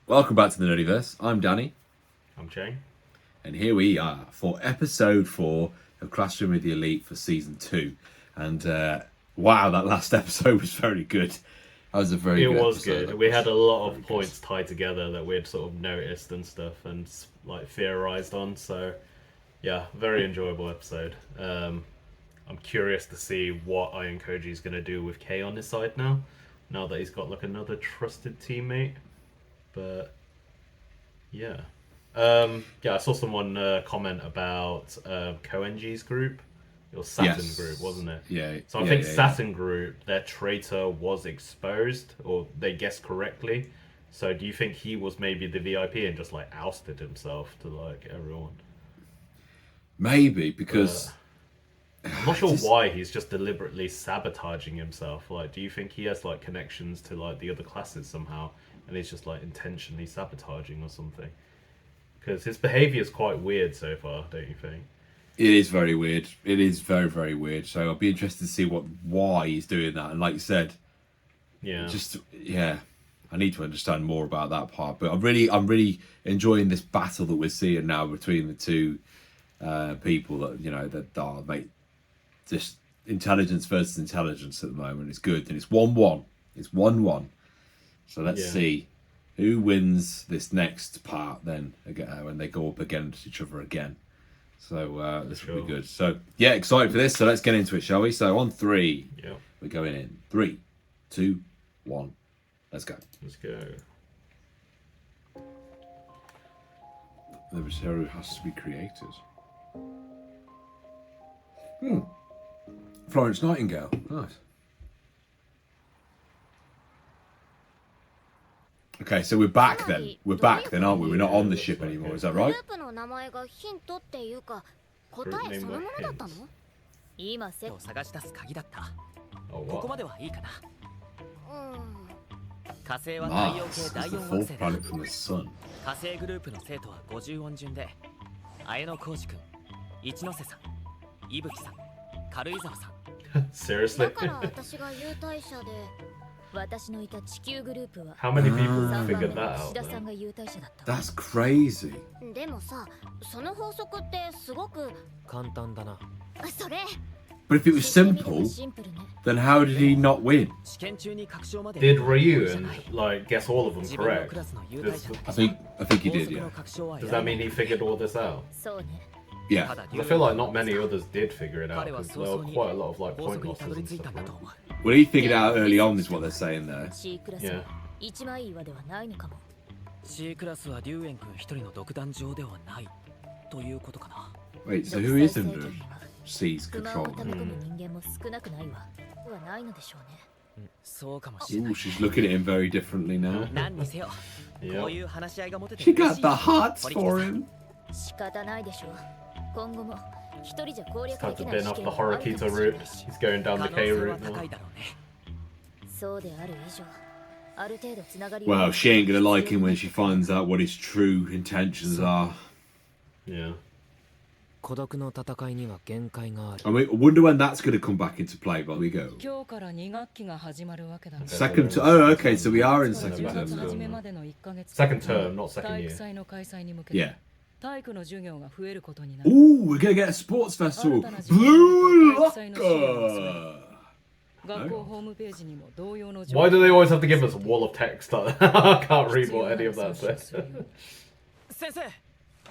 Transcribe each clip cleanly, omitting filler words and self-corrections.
Welcome back to the Nerdiverse. I'm Danny. I'm Jay. And here we are for episode 4 of Classroom with the Elite for season 2. And wow, that last episode was very good. That was a very good episode. It was good. We had a lot of points tied together that we'd sort of noticed and stuff and like theorized on. So yeah, very enjoyable episode. I'm curious to see what Iron Koji is going to do with Kay on his side now that he's got like another trusted teammate. But yeah. I saw someone comment about Koenji's group. It was Saturn group, wasn't it? Yeah. So I think Saturn group, their traitor was exposed, or they guessed correctly. So do you think he was maybe the VIP and just like ousted himself to like everyone? Maybe, because I'm not sure why he's just deliberately sabotaging himself. Like, do you think he has like connections to like the other classes somehow, and he's just like intentionally sabotaging or something? Because his behavior is quite weird so far, don't you think? It is very weird. It is very, very weird. So I'll be interested to see why he's doing that. And like you said, I need to understand more about that part. But I'm really enjoying this battle that we're seeing now between the two people that are just intelligence versus intelligence at the moment. It's good, and it's 1-1. It's 1-1. So let's see who wins this next part then when they go up against each other again. So this will be good. So yeah, excited for this. So let's get into it, shall we? So on 3, we're going in. 3, 2, 1. Let's go. Let's go. The material has to be created. Florence Nightingale. Nice. Okay, so we're back then. We're back then, aren't we? We're not on the ship anymore. Is that right? Oh, wow. Mars is the 4th planet from the sun. Seriously? How many people figured that out? Man? That's crazy. But if it was simple, then how did he not win? Did Ryu guess all of them correct? I think he did, yeah. Does that mean he figured all this out? Yeah. I feel like not many others did figure it out because there were quite a lot of like point losses and stuff. Right? Well, he figured it out early on, is what they're saying there. Yeah. Wait, so who is under C's control? Ooh, she's looking at him very differently now. Yeah. She got the hearts for him. Had to bin off the Horikita route. He's going down the K route now. Well, she ain't gonna like him when she finds out what his true intentions are. Yeah. I wonder when that's gonna come back into play, but we go. Second term. Oh, okay, so we are in second term now. Second term, not second year. Yeah. Ooh, we're gonna get a sports festival. Blue Locker. Why do they always have to give us a wall of text? I can't read what any of that says.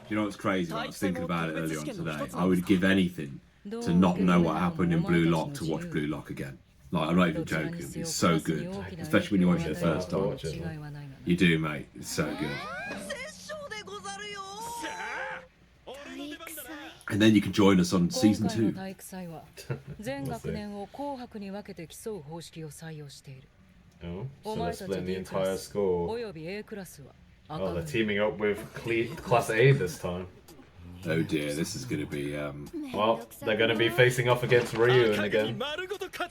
You know what's crazy? I was thinking about it earlier on today. I would give anything to not know what happened in Blue Lock to watch Blue Lock again. Like, I'm not even joking. It's so good, especially when you watch it the first time. You do, mate. It's so good. And then you can join us on season 2. Oh, so they're splitting the entire school. Oh, they're teaming up with Class A this time. Oh dear, this is going to be... Well, they're going to be facing off against Ryuen again.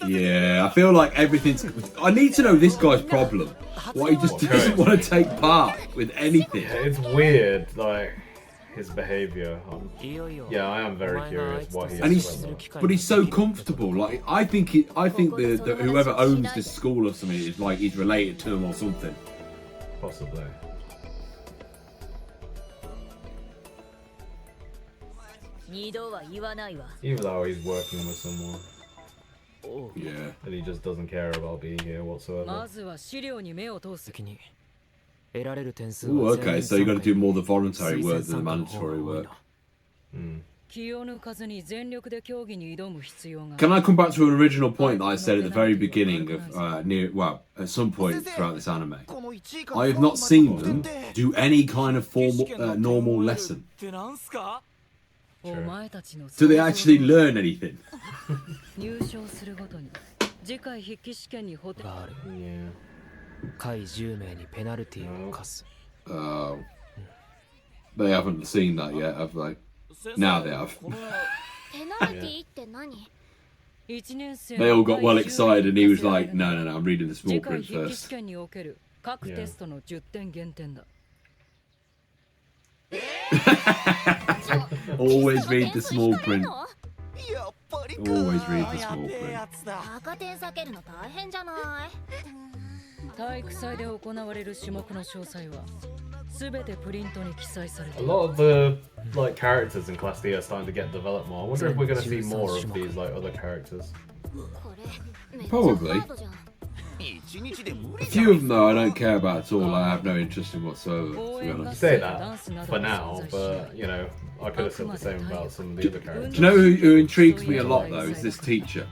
Yeah, I feel like everything's... I need to know this guy's problem. Why he just doesn't want to take part with anything. Yeah, it's weird, like, his behaviour. Yeah, I am very curious what he is. But he's so comfortable. Like, I think the whoever owns this school or something is like he's related to him or something. Possibly. Even though he's working with someone. Yeah. And he just doesn't care about being here whatsoever. Ooh, okay, so you got to do more the voluntary work than the mandatory work. Can I come back to an original point that I said at the very beginning of at some point throughout this anime? I have not seen them do any kind of formal normal lesson. Sure. Do they actually learn anything? Yeah. Oh. They haven't seen that yet, have they? Now they have. They all got well excited and he was like, no, I'm reading the small print first. Always read the small print. Always read the small print. A lot of the characters in Class D are starting to get developed more. I wonder if we're going to see more of these other characters. Probably. A few of them though I don't care about at all. I have no interest in whatsoever, to be You honest. say that for now, but I could have said the same about some of the other characters. Do you know who intrigues me a lot though is this teacher.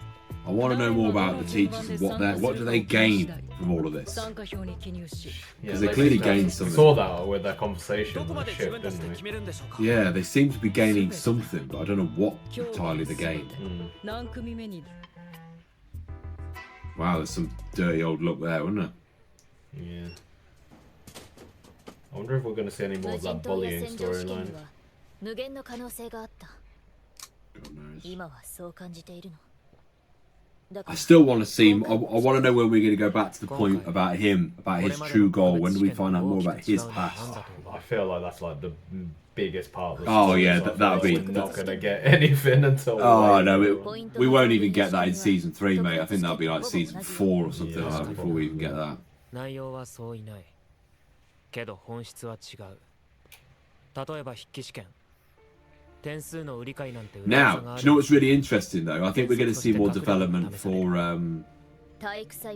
I want to know more about the teachers and what do they gain from all of this? Because they clearly gained something. We saw that with their conversation on the ship, didn't we? Yeah, they seem to be gaining something, but I don't know what entirely they gained. Wow, there's some dirty old look there, wasn't there? Yeah. I wonder if we're going to see any more of that bullying storyline. God knows. I still want to see. I want to know when we're going to go back to the point about him, about his true goal. When do we find out more about his past? I feel like that's like the biggest part of the Oh story. yeah, So I feel that'll like be. we're not going to get anything until. Oh no, we won't even get that in season 3, mate. I think that'll be like season 4 or something like that before we even get that. Now, do you know what's really interesting though? I think we're going to see more development for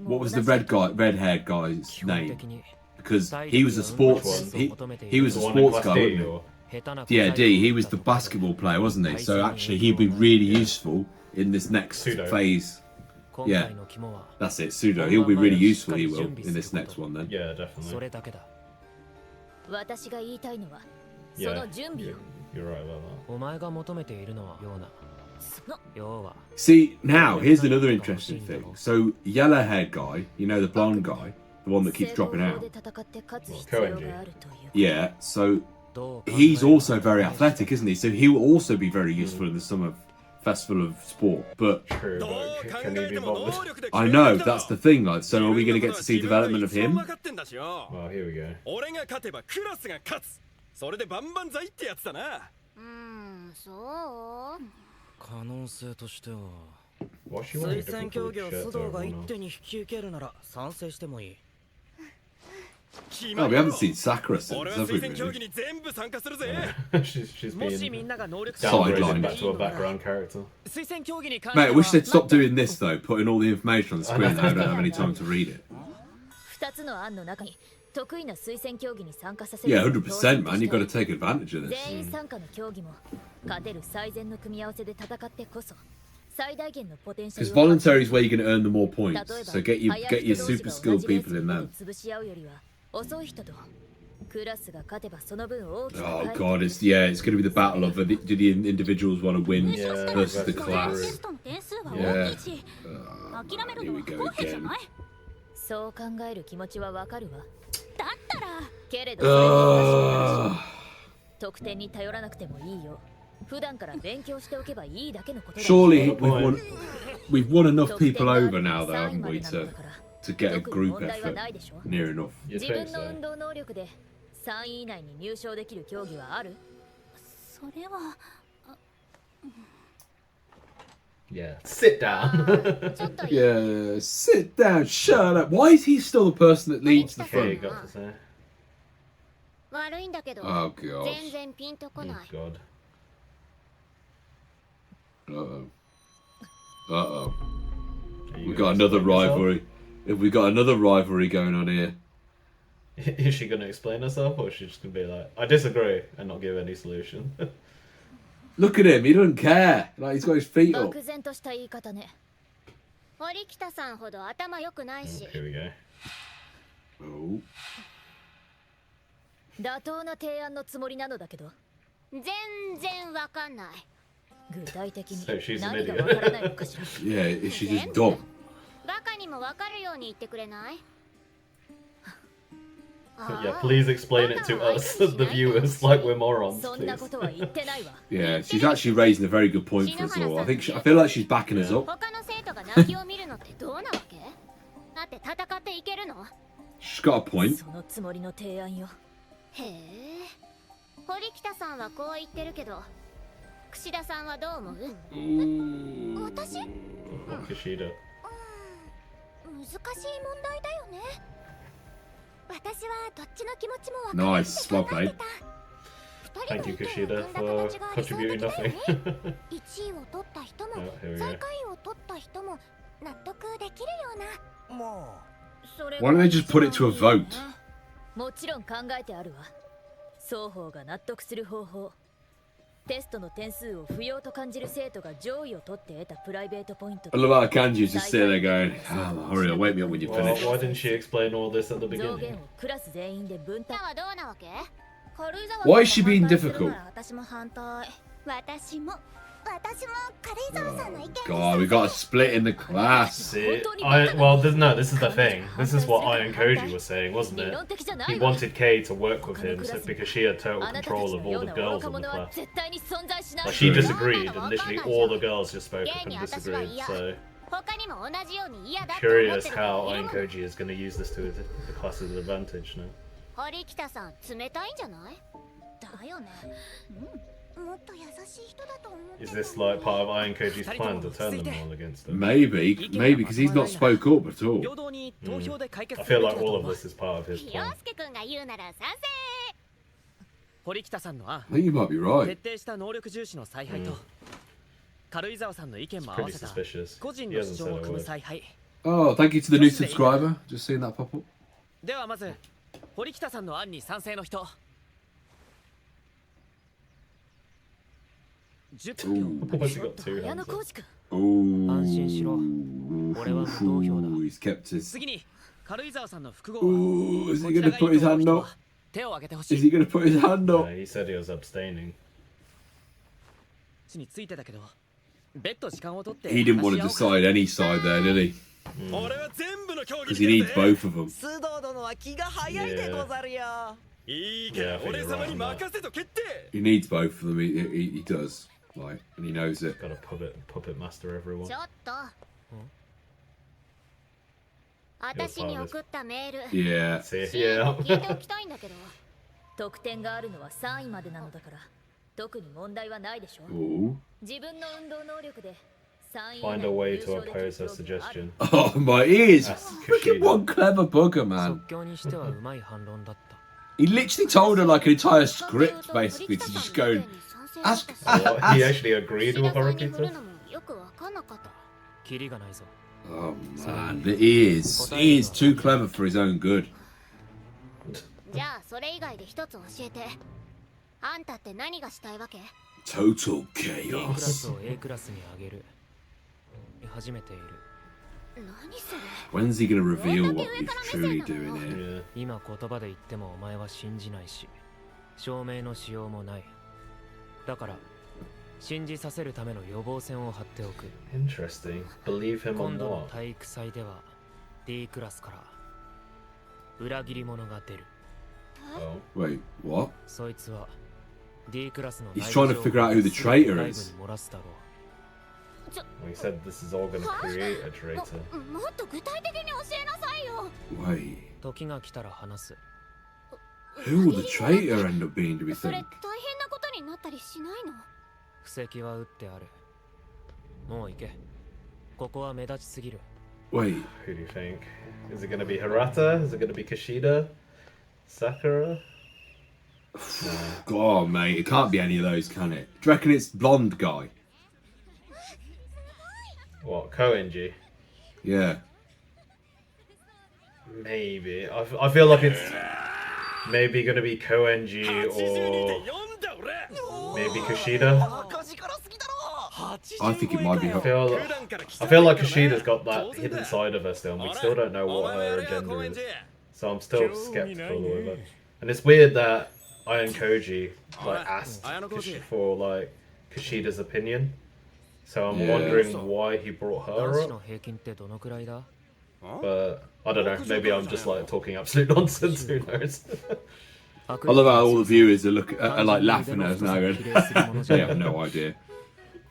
what was the red-haired guy's name? Because he was a sports he was a sports guy, wasn't he? Yeah, D. He was the basketball player, wasn't he? So actually, he'd be really useful in this next phase. Yeah, that's it. Pseudo. He'll be really useful. He will in this next one then. Yeah, definitely. Yeah, you're right about that. See, now here's another interesting thing. So, yellow-haired guy, you know, the blonde guy, the one that keeps dropping out. Yeah. So he's also very athletic, isn't he? So he will also be very useful in the summer festival of sport. But True, but can he be bothered? I know that's the thing. Like, so are we going to get to see development of him? Well, here we go. What's she wearing a different coloured shirt to everyone else? Oh, we haven't seen Sakura since, have we? Really? She's being Sidelined. downgraded back to a background character. Mate, I wish they'd stop doing this though, putting all the information on the screen. I don't have any time to read it. Yeah, 100%, man. You've got to take advantage of this. Because voluntary is where you're going to earn the more points. So get your super skilled people in them. Oh god, it's going to be the battle of do the individuals want to win versus the class. Yeah. Here we go again. Surely we've won enough people over now, though, haven't we, to get a group effort near enough. You'd think so. Yeah, sit down. Yeah, sit down, shut up. Why is he still the person that leads the Okay, front? got to say. Oh god. Oh god. Uh-oh. Uh-oh. Are you We gonna got another explain yourself? rivalry. If we got another rivalry going on here. Is she going to explain herself, or is she just going to be like, I disagree, and not give any solution? Look at him. He doesn't care. Like, he's got his feet up. 漠然とした言い方ね。堀北さんほど頭良くないし、 Here we go. Oh. 妥当な提案のつもりなのだけど、全然わかんない。具体的 So she's に an 何が idiot. わからないのかしら。 Yeah, is she just dumb? バカにもわかるように言ってくれない？ Yeah, please explain it to us, the viewers, like we're morons, そんなこ please. とは言ってないわ。 Yeah, she's actually raising a very good point for us all. I feel like she's backing us up. 他の生徒が泣きを見るのってどうなわけ？だって戦っていけるの？ She's got a point. そのつもりの提案よ。へえ。堀北さんはこう言ってるけど、櫛田さんはどう思う？私？ Kushida. 難しい問題だよね。私はどっちの気持ちも分かる Nice, well played. Thank you, Kushida, for contributing nothing. 1位を取った人も Oh, here we 最 go. 下位を取った人も納得できるような。ま Why don't they just put it to a vote? もちろん考えてあるわ。双方が納得する方法。テストの点数を不要と感じる生徒が上位を取って得たプライベートポイント。 I love how Kanji's just sitting there going, oh, hurry up, wake me up when you Well, finish. why didn't she explain all this at the 増減 beginning? をクラス全員で分担はどうなわけ？ Why is she being difficult? 私も反対。私も軽井沢さんの意見。 God, we got a split in the class. See, no, this is the thing. This is what Iron Koji was saying, wasn't it? He wanted Kei to work with him because she had total control of all the girls in the class. Like, she disagreed, and literally all the girls just spoke up and disagreed. So, 他にも同じように嫌だって思って curious る how 子いる Iron もん。 Koji is going to use this to the class's advantage now. 堀北さん冷たいんじゃない？だよね。もっと優しい人だと思って。 Is this like part of Iron Koji's plan to turn them all against him? Maybe, because he's not spoke up at all. 平等に投票で解決 I する feel べき like だと all 思 of う this is part of his 陽 plan. 介くんが言うなら賛堀北さんの案 I think you might be 徹 right. 底した能力重視の采配と軽井沢さんの意見も合 Pretty わせた suspicious. 個人 He の hasn't 主張 said を a 組む word. 采配 Oh, thank you to the new subscriber. Just seeing that pop up. ではまず堀北さんの案に賛成の人10 Why 票 has he got 成。 two 綾 hands 野 up? 浩二くん。 Oh. 安心しろ。俺は無投票だ。 He's kept his. 次に軽井沢さんの複合案 Ooh, is こ he ちら going が to い put い his と思う hand 人 up? は手を挙げてほし Is い he going to put his hand up? He said he was abstaining. についてだけど別途時間を取って He didn't want to 話し合おうか decide any side there, did he? 俺は全部の競技 Because he needs both of them. 須藤殿は気が早いでござるよいいから Yeah, I think 俺 you're 様 right に on 任せと決定 He needs both of them. He does. Like, and he knows it. Got to puppet master everyone. ちょっと。私に送ったメール。 Yeah. See, シーン yeah. を聞いておきたいんだけど。得点があるのは3位までなのだから、特に問題はないでしょ。 Oh. 自分の運動能力で3位以 Find 内 a に way 優 to 勝できる oppose her 競技がある suggestion. Oh, my ears. That's Freaking Kushida. one clever bugger, man. 即興にしてはうまい反論だった He literally told her like an entire script, basically, to just go. Ask. What? He actually agreed with Haruki? よくわかんなかった。キリがないぞ Oh man, he is too clever for his own good. じゃあそれ以外で一つ教えて。あんたって何がしたいわけ？ Total A クラス chaos. を A クラスに上げる始めている何それ？ When's he gonna reveal what he's truly doing here? Yeah. 今言葉で言ってもお前は信じないし証明のしようもないだから信じさせるための予防線を張っておく Interesting. Believe him 今 on 度の what? 体育祭では D クラスから裏切り者が出る Oh. Wait, what? そいつは D クラスの He's trying to figure out who the traitor is. 漏らすだろ Well, he said this is all going to create a traitor. もっと具体的に教えなさいよ。 Wait, う時が来たら話す who will the traitor end up being, do we それ think? 大変なことになったりしないの？布石は打ってあるもう行けここは目立ちすぎる Wait, Who do you think? Is it going to be Hirata? Is it going to be Kushida? Sakura? God, mate, it can't be any of those, can it? Do you reckon it's blonde guy? What, Koenji? Yeah. Maybe. I feel like it's maybe gonna be Koenji or maybe Kushida. I think it might be I her. feel like Kushida's got that hidden side of her still, and we still don't know what her agenda is. So I'm still skeptical with it. And it's weird that Iron Koji like asked for like Kushida's opinion. So I'm wondering why he brought her up. But I don't know. Maybe I'm just like talking absolute nonsense. Who knows? I love how all the viewers are like laughing at us now. Going, they have no idea.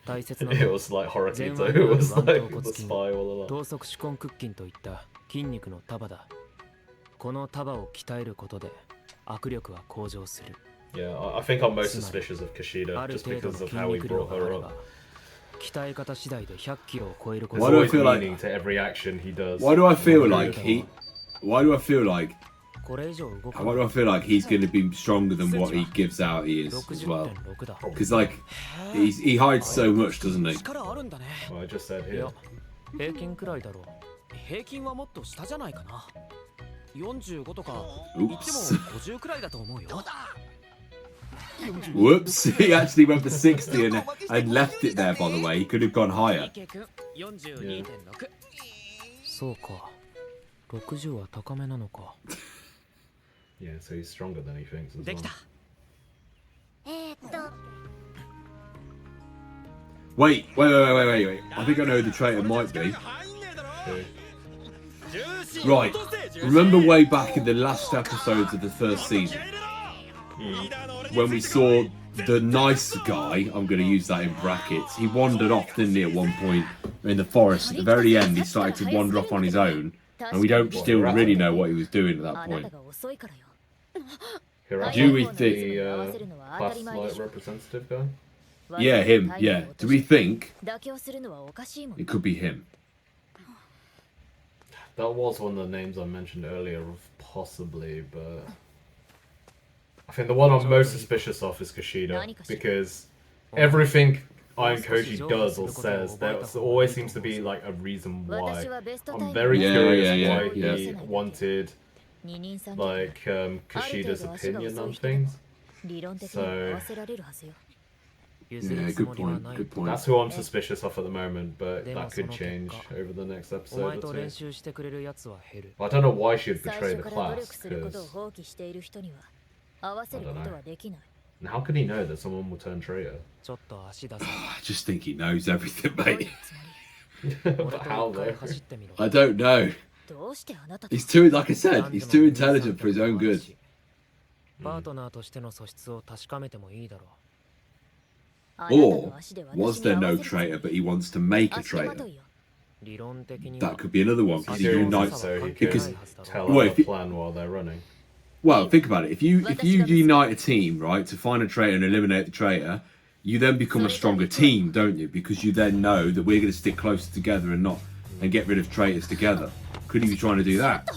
It was like Horikito who was like the spy all along. 等速手根屈筋といった筋肉の束だ。この束を鍛えることで握力は向上する。 Yeah, I think I'm most suspicious of Kushida just because of how he brought her up. 鍛え方次第で100キロを超えるこ There's と。 always meaning to every action he does. Why do I feel likeこれ以上動か Why do I feel like he's going to be stronger than what he gives out he is as well? 60.6だ。 Because like he hides so much, doesn't he? 力あるんだね。 Well, I just said いや here. 平均くらいだろう。平均はもっと下じゃないかな。45とか言っても Oops. 50くらいだと思うよ。 Whoops. He actually went for 60 and left it there, by the way. He could have gone higher. 池君42.6。そうか。60は高めなのか。 Yeah, so he's stronger than he thinks as で well. きた。 Wait. I think I know who the traitor might be. Okay. Right. Remember way back in the last episodes of the first season when we saw the nice guy, I'm going to use that in brackets, he wandered off, didn't he, at one point in the forest. At the very end, he started to wander off on his own, and we don't still really know what he was doing at that point. Hirata, Do we think- the class like representative guy? Yeah, him. Yeah. Do we think 妥協するのはおかしいもん。 it could be him? That was one of the names I mentioned earlier, of possibly, but I think the one I'm most suspicious of is Kushida because everything Iron Koji does or says, there always seems to be like a reason why. I'm very curious why he wanted 二人三脚 like Kushida's opinion on things. 理論的には合わせられるはずよ。譲る Yeah, つ good もりは point. ない Good と。 point. That's who I'm suspicious of at the moment, but that could change over the next お episode 前 or と two. 練習してくれるやつは減る。 I don't know why she'd 最 betray 初 the から努 class, 力することを because 放棄している人には合わせることはできない。 and how could he know that someone will turn traitor? ちょっと足出せ。 I just think he knows everything, どういう mate. つもり？ But 俺 how と一回 though? 走ってみろ。 I don't know. どうしてあなたと He's too, like I said, he's too intelligent for his own good. パートナーとしての素質を確かめてもいいだろう。あなたの Or 足で私 was に there 合 no わせるつもり？ traitor, but he wants to make a 足手ま traitor? といよ。理論的には That could be another one because he Serious unites. so he because- can tell Well, her if you- plan while they're running. Well, think about it. If you unite a team, right, to find a traitor and eliminate the traitor, you then become a stronger team, don't you? Because you then know that we're going to stick closer together and get rid of traitors together. Could he be trying to do that?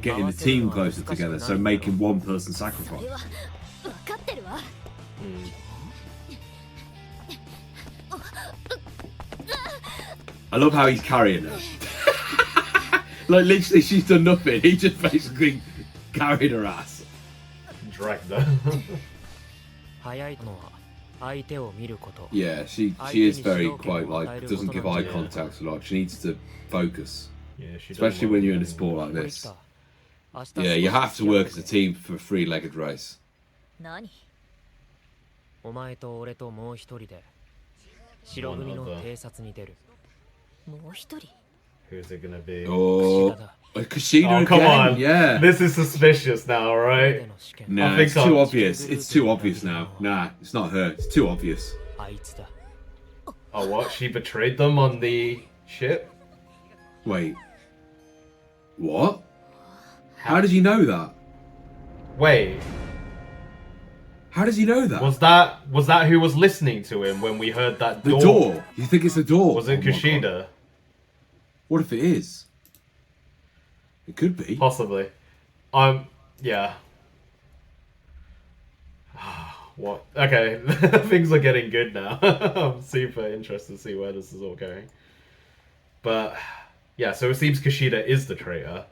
Getting the team closer together, so making one person そ sacrifice. れは分かってるわ。 I love how he's carrying her. Like literally, she's done nothing. He just basically carried her ass. Dragged her. 早いのは相手を見ること。 Yeah, she is very quite like doesn't give eye contact a lot. She needs to focus, Yeah, she doesn't especially when want you're in a to- sport like これ来 this. た。明日 Yeah, you have to work as a team for a three-legged race. 何？お前と俺ともう一人で白組の偵察に出る。もう一人？ Who's it gonna be? Oh, Kushida Oh, come again. on. Yeah. This is suspicious now, 相 right? 手の試験。 Nah, I it's think too I'll- obvious. It's too obvious now. Nah, it's not her. It's too obvious. あいつだ。 Oh, what? She betrayed them on the ship? Wait. What? How does he know that? Wait, How does he know that? was that who was listening to him when we heard that The door? door. You think it's the door? Was it Oh my God. Kushida? What if it is? It could be. Possibly. Yeah. What? Okay, things are getting good now. I'm super interested to see where this is all going. But yeah, so it seems Kushida is the traitor.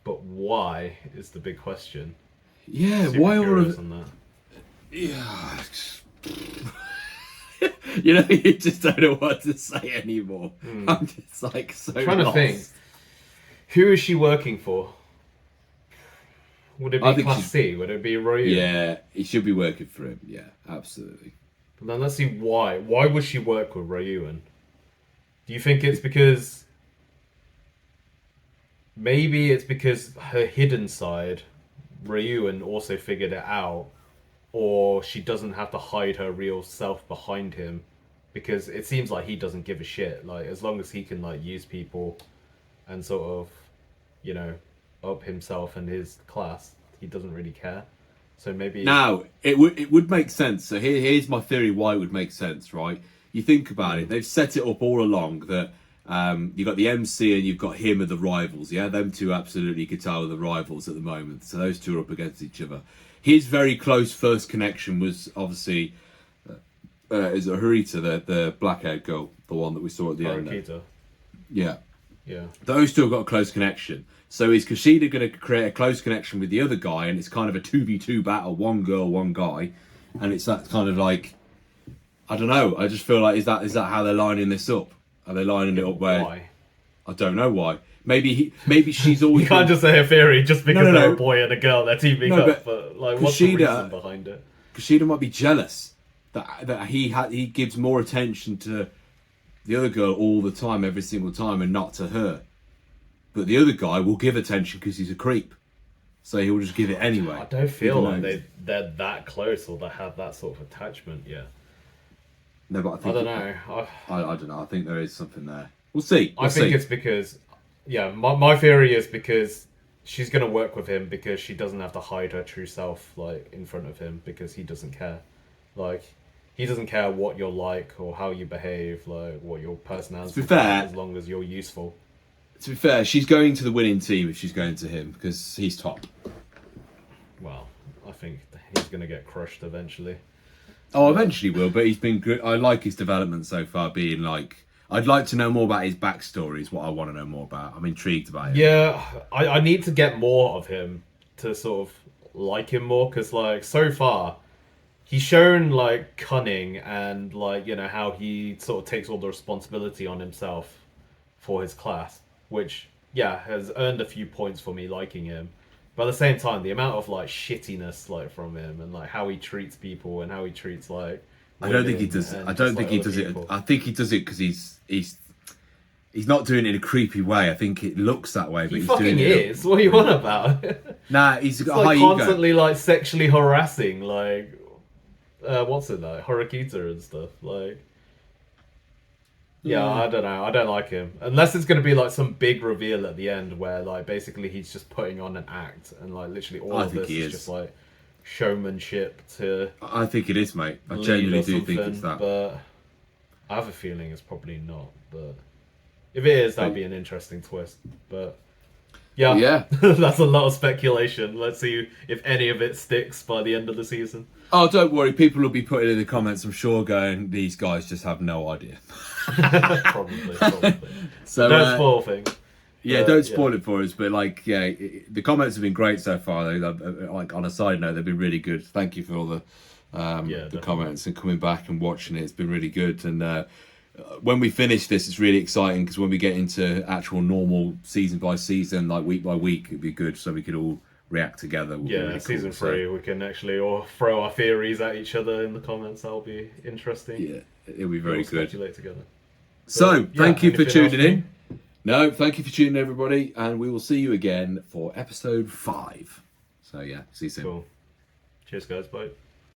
But why is the big question. Yeah, Super why all curious of on that. yeah. You know, you just don't know what to say anymore. I'm just like so Trying to lost. think. Who is she working for? Would it I be think Class she's- C? Would it be Ryu? Yeah, he should be working for him. Yeah, absolutely. But then let's see why. Why would she work with Ryuan? Do you think it's because... Maybe it's because her hidden side, Ryuan also figured it out, or she doesn't have to hide her real self behind him, because it seems like he doesn't give a shit. Like, as long as he can like use people and sort of, you know, up himself and his class, he doesn't really care. So maybe Now, it would make sense. So here's my theory why it would make sense, right? You think about it, they've set it up all along that you've got the MC and you've got him are the rivals, yeah? Them two absolutely could tell are the rivals at the moment. So those two are up against each other. His very close first connection was obviously is it Harita, the black-haired girl, the one that we saw at the end there. Haruhito. Yeah. Yeah. Those two have got a close connection. So is Kushida going to create a close connection with the other guy, and it's kind of a 2v2 battle, one girl, one guy, and it's that kind of like, I don't know. I just feel like is that how they're lining this up? Are they lining it up where? Why? I don't know why. Maybe she's always. You can't just say a theory just because No. they're a boy and a girl, they're teaming No, up. But like, what's the reason behind it? Kushida might be jealous that he gives more attention to the other girl all the time, every single time, and not to her. But the other guy will give attention because he's a creep, so he'll just give it anyway. I don't feel even like though- they're that close or they have that sort of attachment yet. No, but I think don't know. I don't know. I think there is something there. We'll see. I think it's because, yeah, my theory is because she's going to work with him because she doesn't have to hide her true self like in front of him because he doesn't care. Like, he doesn't care what you're like or how you behave, like what your personality To be fair- is, as long as you're useful. To be fair, she's going to the winning team if she's going to him because he's top. Well, I think he's going to get crushed eventually. Oh, eventually will, but he's been good. I like his development so far. Being like, I'd like to know more about his backstory. Is what I want to know more about. I'm intrigued by it. Yeah, I need to get more of him to sort of like him more because like so far he's shown like cunning and like, you know, how he sort of takes all the responsibility on himself for his class, which yeah has earned a few points for me liking him. But at the same time, the amount of like shittiness like from him and like how he treats people and how he treats like I don't think he women does. and I don't just, think like, he other does it. people. I think he does it because he's not doing it in a creepy way. I think it looks that way, but He he's fucking doing it. is. What are you on about? Nah, he's It's got a like high ego. constantly like sexually harassing like what's it like Horikita and stuff like yeah, I don't know, I don't like him unless it's going to be like some big reveal at the end where like basically he's just putting on an act and like literally all I of think this he is is. just like showmanship to I think it is, mate. I lead genuinely or do think something, it's that. but I have a feeling it's probably not, but if it is, that'd be an interesting twist. But yeah, Yeah. that's a lot of speculation. Let's see if any of it sticks by the end of the season. Oh, don't worry. People will be putting in the comments, I'm sure, going, these guys just have no idea. Probably. So, Don't spoil things. yeah, But, don't spoil it for us. But, like, yeah, the comments have been great so far. Like, on a side note, they've been really good. Thank you for all the definitely. comments and coming back and watching it. It's been really good. And when we finish this, it's really exciting because when we get into actual normal season by season, like week by week, it'd be good so we could all react together. Would be Yeah, really season cool. 3, we can actually all throw our theories at each other in the comments. That'll be interesting. So, yeah, it'll be very We'll good. speculate together. So, Yeah, thank you for anything else tuning in. from No, thank you for tuning in, everybody. And we will see you again for episode 5. So, yeah, see you soon. Cool. Cheers, guys. Bye.